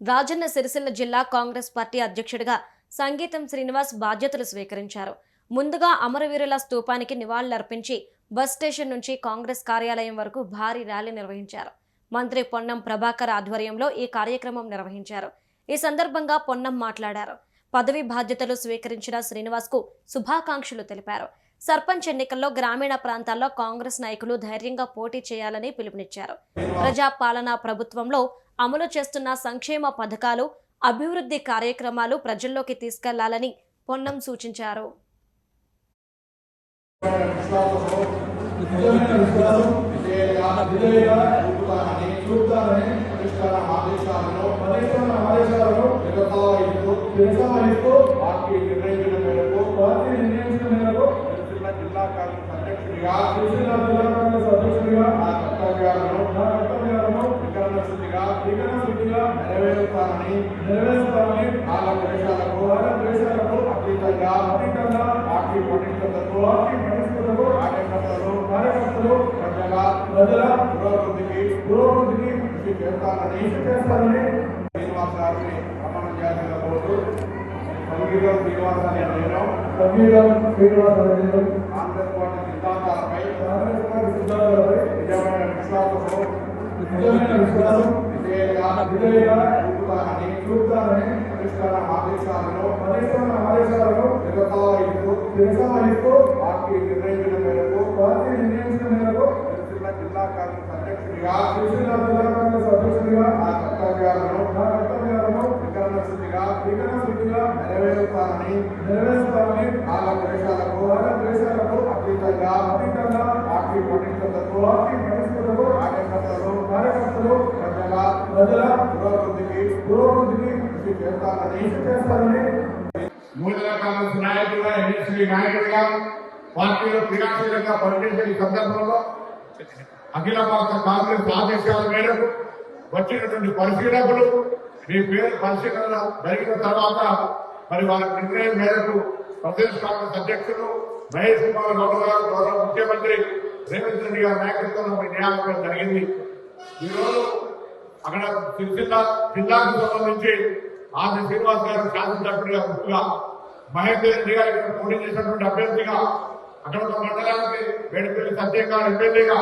రాజన్న సిరిసిల్ల జిల్లా కాంగ్రెస్ పార్టీ అధ్యక్షుడిగా సంగీతం శ్రీనివాస్ బాధ్యతలు స్వీకరించారు. ముందుగా అమరవీరుల స్తూపానికి నివాళులర్పించి బస్ స్టేషన్ నుంచి కాంగ్రెస్ కార్యాలయం వరకు భారీ ర్యాలీ నిర్వహించారు. మంత్రి పొన్నం ప్రభాకర్ ఆధ్వర్యంలో ఈ కార్యక్రమం నిర్వహించారు. ఈ సందర్భంగా పొన్నం మాట్లాడారు. పదవి బాధ్యతలు స్వీకరించిన శ్రీనివాస్కు శుభాకాంక్షలు తెలిపారు. సర్పంచ్ ఎన్నికల్లో గ్రామీణ ప్రాంతాల్లో కాంగ్రెస్ నాయకులు ధైర్యంగా పోటీ చేయాలని పిలుపునిచ్చారు. ప్రజాపాలనా ప్రభుత్వంలో అమలు చేస్తున్న సంక్షేమ పథకాలు, అభివృద్ధి కార్యక్రమాలు ప్రజల్లోకి తీసుకెళ్లాలని పొన్నం సూచించారు. ప్రజల పురోగతికి కృషి చేస్తానని శ్రీనివాస్ గారిని ప్రమాణం చేయాలని కోరుతూ సంగీతం శ్రీనివాస్ అనే నేను కాంగ్రెస్ పార్టీ సిద్ధాంతాలపై నిజమైన విశ్వాసం చూపుతానని పరిష్కార ఆదేశాలను నిరసనయిస్తూ పార్టీ నిర్ణయించిన మేరకు జిల్లా కాంగ్రెస్ అధ్యక్షుడిగా నా కర్తవ్యాలను శుద్ధిగా నెరవేరుస్తానని దేశాలకు అతీతంగా పార్టీ పటిష్టతకు కార్యకర్తలు ప్రజల పురోగతికి కృషి చేస్తానని మూల కాంగ్రెస్ నాయకులుగా ఎన్ఎస్పీ నాయకులుగా పార్టీలో క్రియాశీలంగా పనిచేసే ఈ సందర్భంలో అఖిల భారత కాంగ్రెస్ ఆదేశాల మేరకు వచ్చినటువంటి పరిశీలకులు మీ పేరు పరిశీలన జరిగిన తర్వాత మరి వారి నిర్ణయం మేరకు ప్రదేశ్ కాంగ్రెస్ అధ్యక్షులు మహేష్ కుమార్ గౌడ్ గారు గౌరవ ముఖ్యమంత్రి రేవంత్ రెడ్డి గారి నాయకత్వంలో మీ నియామకం జరిగింది. ఈరోజు అక్కడ జిల్లాకు సంబంధించి ఆది శ్రీనివాస్ గారు శాసనసభ్యుడిగా గుర్తుగా మహేందర్ రెడ్డి గారు ఇక్కడ పోటీ చేసినటువంటి అభ్యర్థిగా అక్కడ ఒక మండలానికి వేడిపల్లి సత్యం గారు ఎమ్మెల్యేగా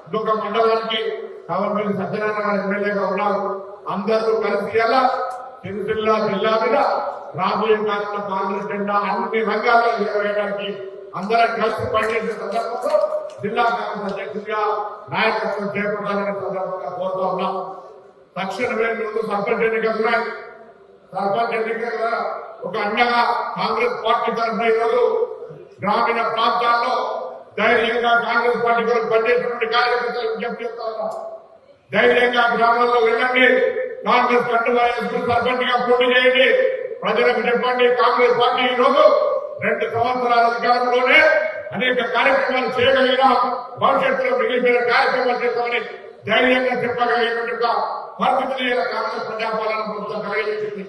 ఇంకొక మండలానికి కావలపల్లి సత్యనారాయణ గారు ఎమ్మెల్యేగా ఉన్నారు. అందరూ కలిసి ఎలా సిరిసిల్ల జిల్లా మీద రాబోయే కాలంలో కాంగ్రెస్ జెండా అన్ని రంగాల్లో ఎగరవేయడానికి అందరం కలిసి పనిచేసే సందర్భంలో జిల్లా కాంగ్రెస్ అధ్యక్షుడిగా నాయకత్వం చేపట్టాలనే సందర్భంగా కోరుతూ ఉన్నాం. తక్షణమే ముందు సర్పంచ్ ఎన్నికలు ఉన్నాయి. సర్పంచ్ ఎన్నికల ఒక అండగా కాంగ్రెస్ పార్టీ తరఫున ఈరోజు గ్రామీణ ప్రాంతాల్లో ధైర్యంగా కాంగ్రెస్ పార్టీ కొరకు పనిచేసినటువంటి కార్యకర్తలు విజ్ఞప్తి చేస్తా ఉన్నాం. ధైర్యంగా గ్రామాల్లో వెళ్ళండి, కాంగ్రెస్ కండువా వేసుకుని సర్పంచ్ గా పోటీ చేయండి, ప్రజలకు చెప్పండి. కాంగ్రెస్ పార్టీ ఈరోజు 2 సంవత్సరాల అధికారంలోనే అనేక కార్యక్రమాలు చేయగలిగిన భవిష్యత్తులో మిగిలిపోయిన కార్యక్రమాలు చేస్తామని ధైర్యంగా చెప్పగలిగినట్టుగా పరిస్థితులు కాంగ్రెస్ ప్రజాపాలన ప్రభుత్వం కలిగించింది.